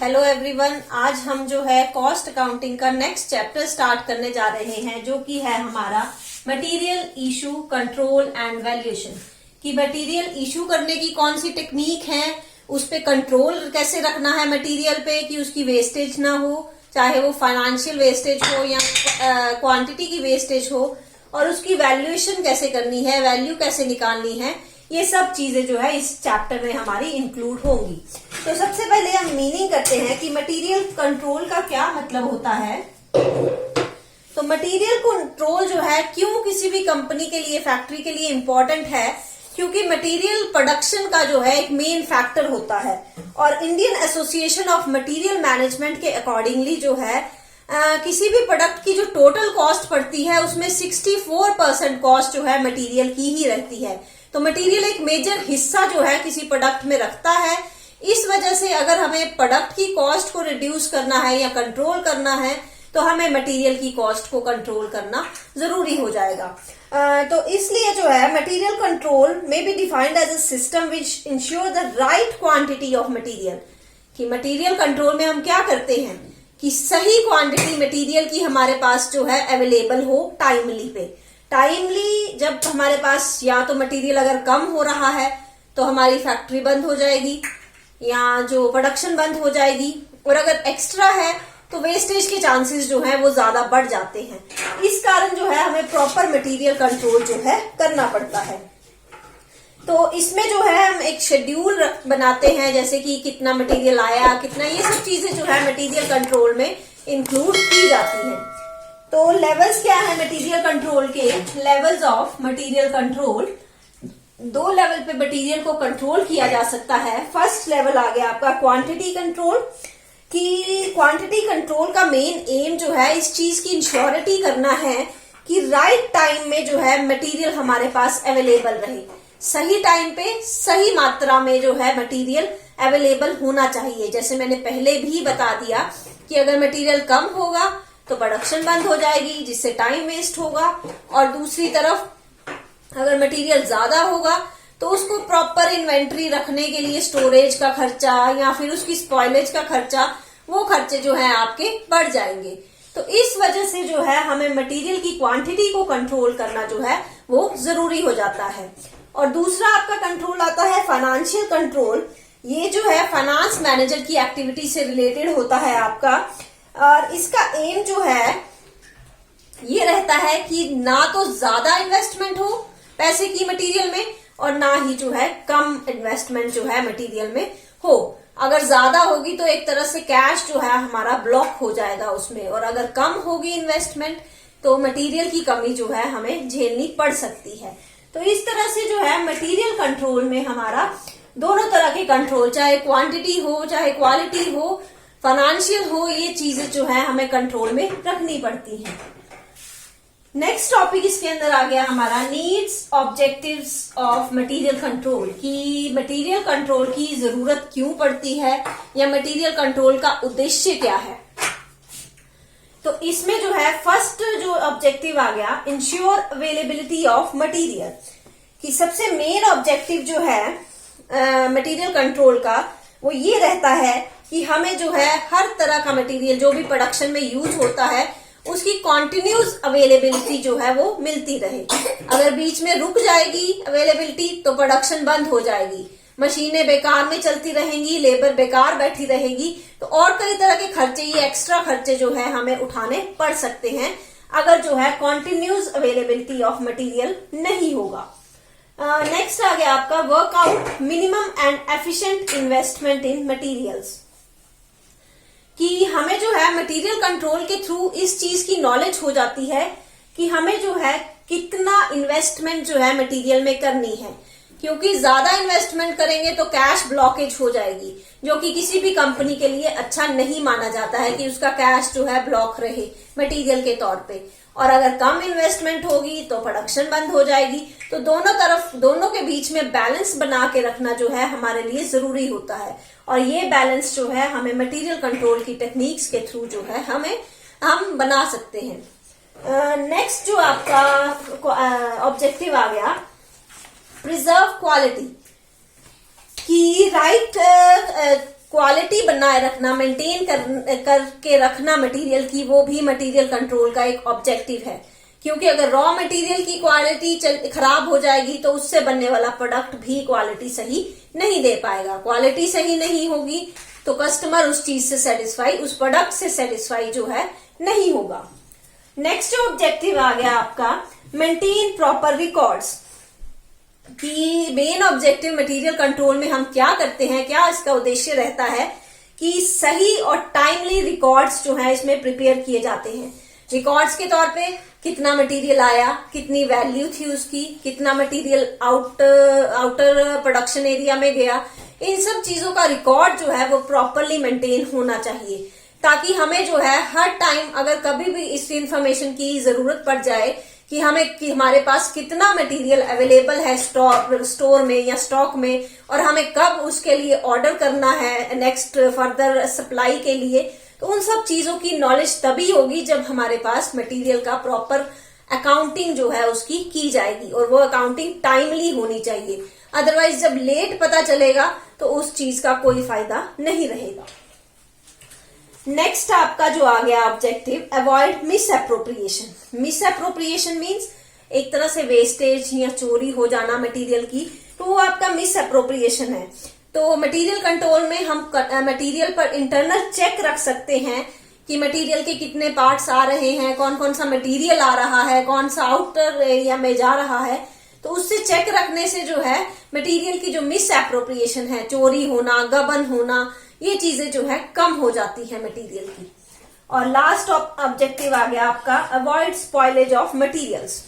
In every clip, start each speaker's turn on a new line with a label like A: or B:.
A: Hello everyone, आज हम जो है कॉस्ट अकाउंटिंग का नेक्स्ट चैप्टर स्टार्ट करने जा रहे हैं, जो कि है हमारा material issue control and valuation. कि मटेरियल इशू करने की कौन सी टेक्निक है, उस पे कंट्रोल कैसे रखना है मटेरियल पे कि उसकी वेस्टेज ना हो, चाहे वो फाइनेंशियल वेस्टेज हो या क्वांटिटी की वेस्टेज हो, और उसकी वैल्यूएशन कैसे करनी है, वैल्यू कैसे निकालनी है। ये सब चीजें जो है इस चैप्टर में हमारी इंक्लूड होंगी। तो सबसे पहले हम मीनिंग करते हैं कि मटेरियल कंट्रोल का क्या मतलब होता है। तो मटेरियल कंट्रोल जो है क्यों किसी भी कंपनी के लिए, फैक्ट्री के लिए इंपॉर्टेंट है, क्योंकि मटेरियल प्रोडक्शन का जो है एक मेन फैक्टर होता है। और Indian association of material management के अकॉर्डिंगली जो है किसी भी प्रोडक्ट की जो टोटल कॉस्ट पड़ती है उसमें 64% कॉस्ट जो है मटेरियल की ही रहती है। तो मटेरियल एक मेजर हिस्सा जो है किसी प्रोडक्ट में रखता है। इस वजह से अगर हमें प्रोडक्ट की कॉस्ट को रिड्यूस करना है या कंट्रोल करना है तो हमें मटेरियल की कॉस्ट को कंट्रोल करना जरूरी हो जाएगा। तो इसलिए जो है मटेरियल कंट्रोल में be defined as a system which ensure the right quantity of material. कि मटेरियल कंट्रोल में हम क्या करते हैं कि सही क्वांटिटी मटेरियल की हमारे पास जो है अवेलेबल हो टाइमली पे। टाइमली जब हमारे पास या तो मटेरियल अगर कम हो रहा है तो हमारी फैक्ट्री बंद हो जाएगी या जो प्रोडक्शन बंद हो जाएगी, और अगर एक्स्ट्रा है तो वेस्टेज के चांसेस जो है वो ज्यादा बढ़ जाते हैं। इस कारण जो है हमें प्रॉपर मटेरियल कंट्रोल जो है करना पड़ता है। तो इसमें जो है हम एक शेड्यूल बनाते हैं, जैसे कि कितना मटेरियल आया, कितना, ये सब चीजें जो है मटेरियल कंट्रोल में इंक्लूड की जाती हैं। तो लेवल्स क्या है मटेरियल कंट्रोल के? लेवल्स ऑफ मटेरियल कंट्रोल, दो लेवल पे मटेरियल को कंट्रोल किया जा सकता है। फर्स्ट लेवल आ गया आपका क्वांटिटी कंट्रोल। कि क्वांटिटी कंट्रोल का मेन एम जो है इस चीज की इंश्योरिटी करना है कि राइट टाइम में जो है मटेरियल हमारे पास अवेलेबल रहे। सही टाइम पे सही मात्रा में जो है मटेरियल अवेलेबल होना चाहिए। जैसे मैंने पहले भी बता दिया कि अगर मटेरियल कम होगा तो प्रोडक्शन बंद हो जाएगी, जिससे टाइम वेस्ट होगा। और दूसरी तरफ अगर मटेरियल ज्यादा होगा तो उसको प्रॉपर इन्वेंट्री रखने के लिए स्टोरेज का खर्चा या फिर उसकी स्पॉइलेज का खर्चा, वो खर्चे जो है आपके बढ़ जाएंगे। तो इस वजह से जो है हमें मटेरियल की क्वांटिटी को कंट्रोल करना जो है वो जरूरी हो जाता है। और दूसरा आपका कंट्रोल आता है फाइनेंशियल कंट्रोल। ये जो है फाइनेंस मैनेजर की एक्टिविटी से रिलेटेड होता है आपका, और इसका एम जो है ये रहता है कि ना तो ज्यादा इन्वेस्टमेंट हो पैसे की मटेरियल में और ना ही जो है कम इन्वेस्टमेंट जो है मटेरियल में हो। अगर ज्यादा होगी तो एक तरह से कैश जो है हमारा ब्लॉक हो जाएगा उसमें, और अगर कम होगी इन्वेस्टमेंट तो मटेरियल की कमी जो है हमें झेलनी पड़ सकती है। तो इस तरह से जो है मटेरियल कंट्रोल में हमारा दोनों तरह के कंट्रोल, चाहे क्वांटिटी हो चाहे क्वालिटी हो, फाइनेंशियल हो, ये चीजें जो है हमें कंट्रोल में रखनी पड़ती हैं। नेक्स्ट टॉपिक इसके अंदर आ गया हमारा needs objectives of material control. कि मटेरियल कंट्रोल की जरूरत क्यों पड़ती है या मटेरियल कंट्रोल का उद्देश्य क्या है। तो इसमें जो है फर्स्ट जो ऑब्जेक्टिव आ गया इंश्योर अवेलेबिलिटी ऑफ मटेरियल। कि सबसे मेन ऑब्जेक्टिव जो है मटेरियल कंट्रोल का वो ये रहता है कि हमें जो है हर तरह का मटेरियल जो भी प्रोडक्शन में यूज होता है उसकी कॉन्टिन्यूस अवेलेबिलिटी जो है वो मिलती रहे। अगर बीच में रुक जाएगी अवेलेबिलिटी तो प्रोडक्शन बंद हो जाएगी, मशीनें बेकार में चलती रहेंगी, लेबर बेकार बैठी रहेगी, तो और कई तरह के खर्चे, ये एक्स्ट्रा खर्चे जो है हमें उठाने पड़ सकते हैं अगर जो है कॉन्टिन्यूस अवेलेबिलिटी ऑफ मटीरियल नहीं होगा। नेक्स्ट आ गया आपका workout minimum and efficient investment in materials. कि हमें जो है मटेरियल कंट्रोल के थ्रू इस चीज की नॉलेज हो जाती है कि हमें जो है कितना इन्वेस्टमेंट जो है मटेरियल में करनी है। क्योंकि ज्यादा इन्वेस्टमेंट करेंगे तो कैश ब्लॉकेज हो जाएगी, जो कि किसी भी कंपनी के लिए अच्छा नहीं माना जाता है कि उसका कैश जो है ब्लॉक रहे मटेरियल के तौर पे। और अगर कम इन्वेस्टमेंट होगी तो प्रोडक्शन बंद हो जाएगी। तो दोनों के बीच में बैलेंस बना के रखना जो है हमारे लिए जरूरी होता है, और ये बैलेंस जो है हमें मटेरियल कंट्रोल की टेक्निक्स के थ्रू जो है हम बना सकते हैं। नेक्स्ट जो आपका ऑब्जेक्टिव आ गया प्रिजर्व क्वालिटी। कि राइट क्वालिटी बनाए रखना, मेंटेन करके रखना मटेरियल की, वो भी मटेरियल कंट्रोल का एक ऑब्जेक्टिव है। क्योंकि अगर रॉ मटेरियल की क्वालिटी खराब हो जाएगी तो उससे बनने वाला प्रोडक्ट भी क्वालिटी सही नहीं दे पाएगा। क्वालिटी सही नहीं होगी तो कस्टमर उस चीज से सेटिस्फाई, उस प्रोडक्ट से सेटिस्फाई जो है नहीं होगा। नेक्स्ट ऑब्जेक्टिव आ गया आपका मेंटेन प्रॉपर रिकॉर्ड्स। कि मेन ऑब्जेक्टिव मटेरियल कंट्रोल में हम क्या करते हैं, क्या इसका उद्देश्य रहता है कि सही और टाइमली रिकॉर्ड्स जो है इसमें प्रिपेयर किए जाते हैं। रिकॉर्ड्स के तौर पे कितना मटेरियल आया, कितनी वैल्यू थी उसकी, कितना मटेरियल आउटर प्रोडक्शन एरिया में गया, इन सब चीजों का रिकॉर्ड जो है वो प्रॉपरली मेंटेन होना चाहिए, ताकि हमें जो है हर टाइम अगर कभी भी इस इंफॉर्मेशन की जरूरत पड़ जाए कि हमारे पास कितना मटेरियल अवेलेबल है स्टोर में या स्टॉक में, और हमें कब उसके लिए ऑर्डर करना है नेक्स्ट फर्दर सप्लाई के लिए, तो उन सब चीजों की नॉलेज तभी होगी जब हमारे पास मटेरियल का प्रॉपर अकाउंटिंग जो है उसकी की जाएगी, और वो अकाउंटिंग टाइमली होनी चाहिए। अदरवाइज जब लेट पता चलेगा तो उस चीज का कोई फायदा नहीं रहेगा। नेक्स्ट आपका जो आ गया objective, avoid miss appropriation. Miss appropriation means एक तरह से वेस्टेज या चोरी हो जाना मटेरियल की, तो वो आपका मिस अप्रोप्रिएशन है। तो मटेरियल कंट्रोल में हम मटेरियल पर इंटरनल चेक रख सकते हैं कि मटेरियल के कितने पार्ट्स आ रहे हैं, कौन कौन सा मटेरियल आ रहा है, कौन सा आउटर एरिया में जा रहा है। तो उससे चेक रखने से जो है मटेरियल की जो मिस एप्रोप्रिएशन है, चोरी होना, गबन होना, ये चीजें जो है कम हो जाती है मटेरियल की। और लास्ट ऑब्जेक्टिव आ गया आपका अवॉइड स्पॉइलेज ऑफ मटेरियल्स।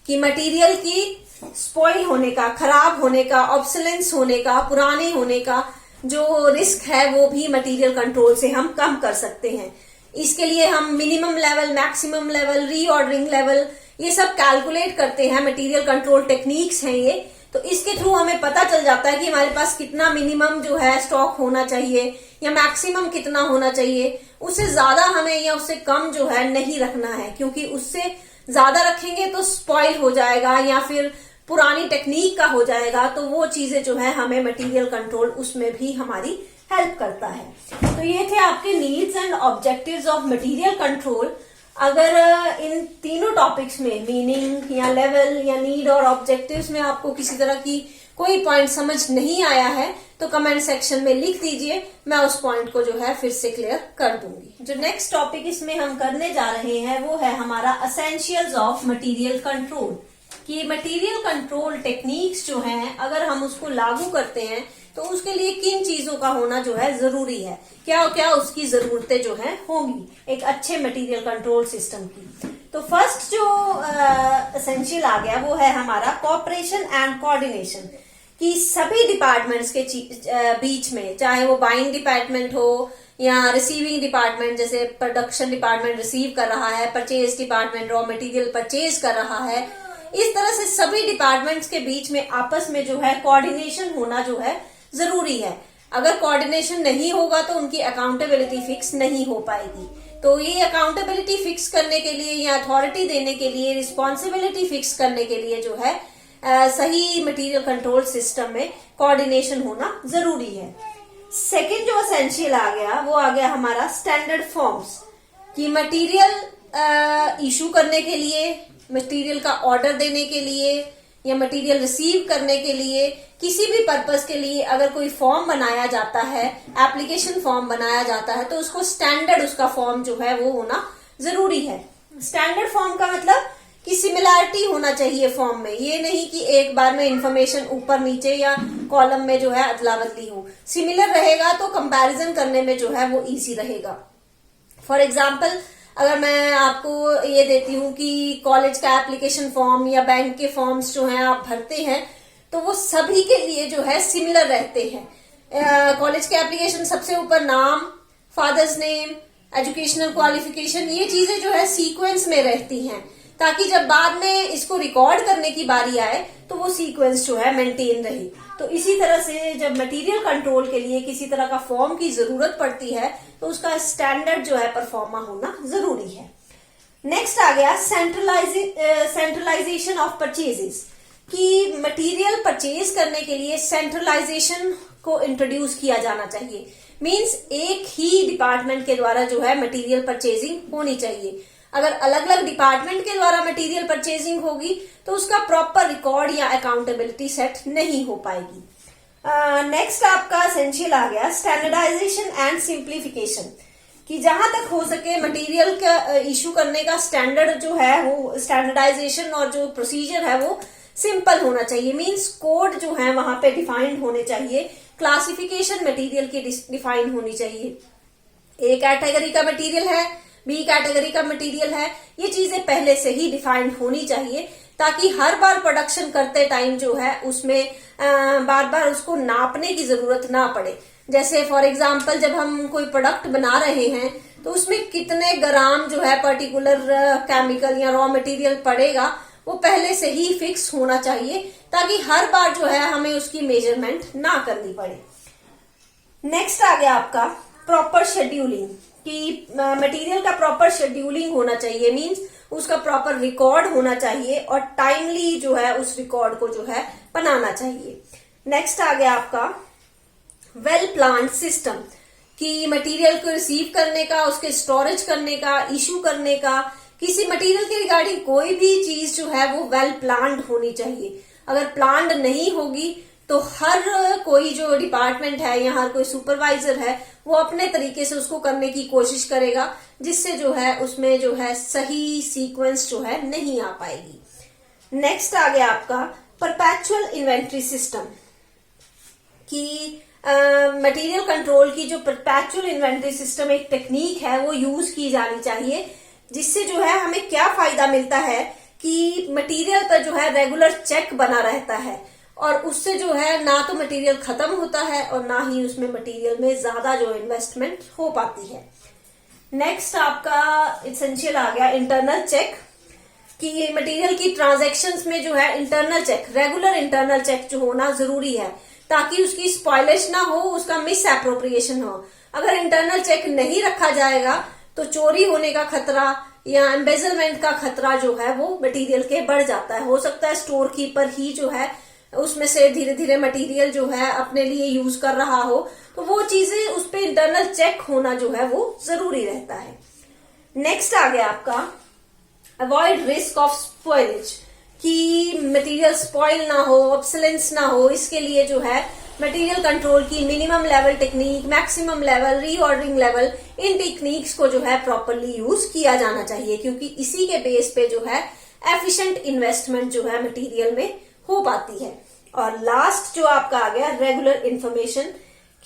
A: कि मटेरियल की स्पॉइल होने का, खराब होने का, ऑब्सोलेंस होने का, पुराने होने का जो रिस्क है वो भी मटेरियल कंट्रोल से हम कम कर सकते हैं। इसके लिए हम minimum level, maximum level, reordering level, ये सब कैलकुलेट करते हैं। मटेरियल कंट्रोल टेक्निक्स हैं ये, तो इसके थ्रू हमें पता चल जाता है कि हमारे पास कितना मिनिमम जो है स्टॉक होना चाहिए या मैक्सिमम कितना होना चाहिए। उससे ज्यादा हमें या उससे कम जो है नहीं रखना है, क्योंकि उससे ज्यादा रखेंगे तो स्पॉइल हो जाएगा या फिर पुरानी टेक्निक का हो जाएगा। तो वो चीजें जो है हमें मटेरियल कंट्रोल उसमें भी हमारी हेल्प करता है। तो ये थे आपके needs and objectives of material control. अगर इन तीनों टॉपिक्स में मीनिंग या लेवल या नीड और ऑब्जेक्टिव्स में आपको किसी तरह की कोई पॉइंट समझ नहीं आया है तो कमेंट सेक्शन में लिख दीजिए, मैं उस पॉइंट को जो है फिर से क्लियर कर दूंगी। जो नेक्स्ट टॉपिक इसमें हम करने जा रहे हैं वो है हमारा एसेंशियल्स ऑफ मटेरियल कंट्रोल। कि मटेरियल कंट्रोल टेक्निक्स जो हैं अगर हम उसको लागू करते हैं तो उसके लिए किन चीजों का होना जो है जरूरी है, क्या क्या उसकी जरूरतें जो है होंगी एक अच्छे मटेरियल कंट्रोल सिस्टम की। तो फर्स्ट जो एसेंशियल आ गया वो है हमारा कोऑपरेशन एंड कोऑर्डिनेशन। कि सभी डिपार्टमेंट्स के बीच में, चाहे वो बाइंग डिपार्टमेंट हो या रिसीविंग डिपार्टमेंट, जैसे प्रोडक्शन डिपार्टमेंट रिसीव कर रहा है, purchase department raw material purchase कर रहा है, इस तरह से सभी डिपार्टमेंट्स के बीच में आपस में जो है कोऑर्डिनेशन होना जो है जरूरी है। अगर कोऑर्डिनेशन नहीं होगा तो उनकी अकाउंटेबिलिटी फिक्स नहीं हो पाएगी। तो ये अकाउंटेबिलिटी फिक्स करने के लिए या अथॉरिटी देने के लिए, रिस्पॉन्सिबिलिटी फिक्स करने के लिए जो है सही मटेरियल कंट्रोल सिस्टम में कोऑर्डिनेशन होना जरूरी है। सेकेंड जो एसेंशियल आ गया वो आ गया हमारा स्टैंडर्ड फॉर्म्स। कि मटेरियल इशू करने के लिए, मटेरियल का ऑर्डर देने के लिए या मटेरियल रिसीव करने के लिए, किसी भी पर्पस के लिए अगर कोई फॉर्म बनाया जाता है, एप्लीकेशन फॉर्म बनाया जाता है, तो उसको स्टैंडर्ड उसका फॉर्म जो है वो होना जरूरी है। स्टैंडर्ड फॉर्म का मतलब कि सिमिलैरिटी होना चाहिए फॉर्म में, ये नहीं कि एक बार में इंफॉर्मेशन ऊपर नीचे या कॉलम में जो है अदला बदली हो। सिमिलर रहेगा तो कंपैरिजन करने में जो है वो इजी रहेगा। फॉर एग्जाम्पल अगर मैं आपको ये देती हूँ कि कॉलेज का एप्लीकेशन फॉर्म या बैंक के फॉर्म्स जो हैं आप भरते हैं तो वो सभी के लिए जो है सिमिलर रहते हैं। कॉलेज के एप्लीकेशन सबसे ऊपर नाम, फादर्स नेम, एजुकेशनल क्वालिफिकेशन, ये चीजें जो है सीक्वेंस में रहती हैं, ताकि जब बाद में इसको रिकॉर्ड करने की बारी आए तो वो सीक्वेंस जो है मेंटेन रहे। तो इसी तरह से जब मटेरियल कंट्रोल के लिए किसी तरह का फॉर्म की जरूरत पड़ती है तो उसका स्टैंडर्ड जो है परफॉर्मा होना जरूरी है। नेक्स्ट आ गया सेंट्रलाइजेशन ऑफ परचेजेस। कि मटेरियल परचेज करने के लिए सेंट्रलाइजेशन को इंट्रोड्यूस किया जाना चाहिए। मींस एक ही डिपार्टमेंट के द्वारा जो है मटेरियल परचेजिंग होनी चाहिए। अगर अलग अलग डिपार्टमेंट के द्वारा मटेरियल परचेजिंग होगी तो उसका प्रॉपर रिकॉर्ड या अकाउंटेबिलिटी सेट नहीं हो पाएगी। नेक्स्ट आपका एसेंशियल आ गया स्टैंडर्डाइजेशन एंड सिंप्लीफिकेशन, कि जहां तक हो सके मटेरियल का इशू करने का स्टैंडर्ड जो है वो स्टैंडर्डाइजेशन और जो प्रोसीजर है वो सिंपल होना चाहिए। मींस कोड जो है वहां पे डिफाइंड होने चाहिए, क्लासिफिकेशन मटेरियल की डिफाइन होनी चाहिए। ए कैटेगरी का मटेरियल है, बी कैटेगरी का मटेरियल है, ये चीजें पहले से ही डिफाइंड होनी चाहिए ताकि हर बार प्रोडक्शन करते टाइम जो है उसमें बार बार उसको नापने की जरूरत ना पड़े। जैसे फॉर एग्जांपल जब हम कोई प्रोडक्ट बना रहे हैं तो उसमें कितने ग्राम जो है पर्टिकुलर केमिकल या रॉ मटेरियल पड़ेगा वो पहले से ही फिक्स होना चाहिए ताकि हर बार जो है हमें उसकी मेजरमेंट ना करनी पड़े। नेक्स्ट आ गया आपका प्रॉपर शेड्यूलिंग, कि मटेरियल का प्रॉपर शेड्यूलिंग होना चाहिए। मींस उसका प्रॉपर रिकॉर्ड होना चाहिए और टाइमली जो है उस रिकॉर्ड को जो है बनाना चाहिए। नेक्स्ट आ गया आपका वेल प्लान सिस्टम, कि मटेरियल को रिसीव करने का, उसके स्टोरेज करने का, इशू करने का, किसी मटेरियल के रिगार्डिंग कोई भी चीज जो है वो वेल प्लान्ड होनी चाहिए। अगर प्लान्ड नहीं होगी तो हर कोई जो डिपार्टमेंट है या हर कोई सुपरवाइजर है वो अपने तरीके से उसको करने की कोशिश करेगा, जिससे जो है उसमें जो है सही सीक्वेंस जो है नहीं आ पाएगी। नेक्स्ट आ गया आपका परपेचुअल इन्वेंट्री सिस्टम, कि मटेरियल कंट्रोल की जो परपेचुअल इन्वेंट्री सिस्टम एक टेक्निक है वो यूज की जानी चाहिए, जिससे जो है हमें क्या फायदा मिलता है कि मटेरियल पर जो है रेगुलर चेक बना रहता है और उससे जो है ना तो मटेरियल खत्म होता है और ना ही उसमें मटेरियल में ज्यादा जो इन्वेस्टमेंट हो पाती है। नेक्स्ट आपका एसेंशियल आ गया इंटरनल चेक, कि मटेरियल की ट्रांजैक्शंस में जो है internal check, regular internal check जो होना जरूरी है ताकि उसकी स्पॉइलेज ना हो, उसका मिस एप्रोप्रिएशन हो। अगर इंटरनल चेक नहीं रखा जाएगा तो चोरी होने का खतरा या एम्बेजलमेंट का खतरा जो है वो मटेरियल के बढ़ जाता है। हो सकता है स्टोर कीपर ही जो है उसमें से धीरे धीरे मटेरियल जो है अपने लिए यूज कर रहा हो, तो वो चीजें उस पर इंटरनल चेक होना जो है वो जरूरी रहता है। नेक्स्ट आ गया आपका अवॉइड रिस्क ऑफ स्पॉइलेज, कि मटेरियल स्पॉइल ना हो, ऑब्सोलेंस ना हो, इसके लिए जो है मटेरियल कंट्रोल की minimum level technique, maximum level, reordering level, इन टेक्निक्स को जो है प्रॉपरली यूज किया जाना चाहिए, क्योंकि इसी के बेस पे जो है एफिशिएंट इन्वेस्टमेंट जो है मटेरियल में हो पाती है। और लास्ट जो आपका आ गया रेगुलर इंफॉर्मेशन,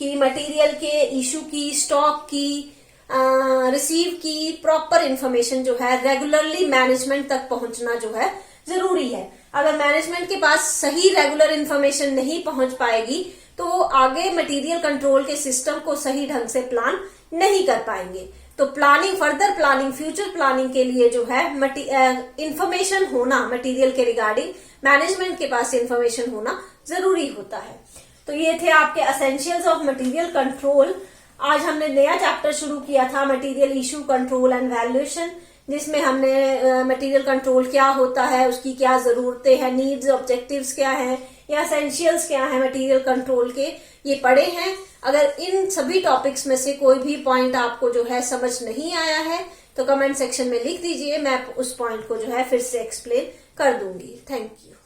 A: कि मटेरियल के इशू की, स्टॉक की, रिसीव की प्रॉपर इंफॉर्मेशन जो है रेगुलरली मैनेजमेंट तक पहुंचना जो है जरूरी है। अगर मैनेजमेंट के पास सही रेगुलर इंफॉर्मेशन नहीं पहुंच पाएगी तो वो आगे मटेरियल कंट्रोल के सिस्टम को सही ढंग से प्लान नहीं कर पाएंगे। तो planning, further planning, future planning के लिए जो है इंफॉर्मेशन होना मटेरियल के रिगार्डिंग, मैनेजमेंट के पास इंफॉर्मेशन होना जरूरी होता है। तो ये थे आपके एसेंशियल्स ऑफ मटेरियल कंट्रोल। आज हमने नया चैप्टर शुरू किया था material issue, control and valuation, जिसमें हमने मटेरियल कंट्रोल क्या होता है, उसकी क्या जरूरतें हैं, नीड्स, ऑब्जेक्टिव्स क्या है या एसेंशियल्स क्या है मटेरियल कंट्रोल के, ये पढ़े हैं। अगर इन सभी टॉपिक्स में से कोई भी पॉइंट आपको जो है समझ नहीं आया है तो कमेंट सेक्शन में लिख दीजिए, मैं उस पॉइंट को जो है फिर से एक्सप्लेन कर दूंगी। Thank you.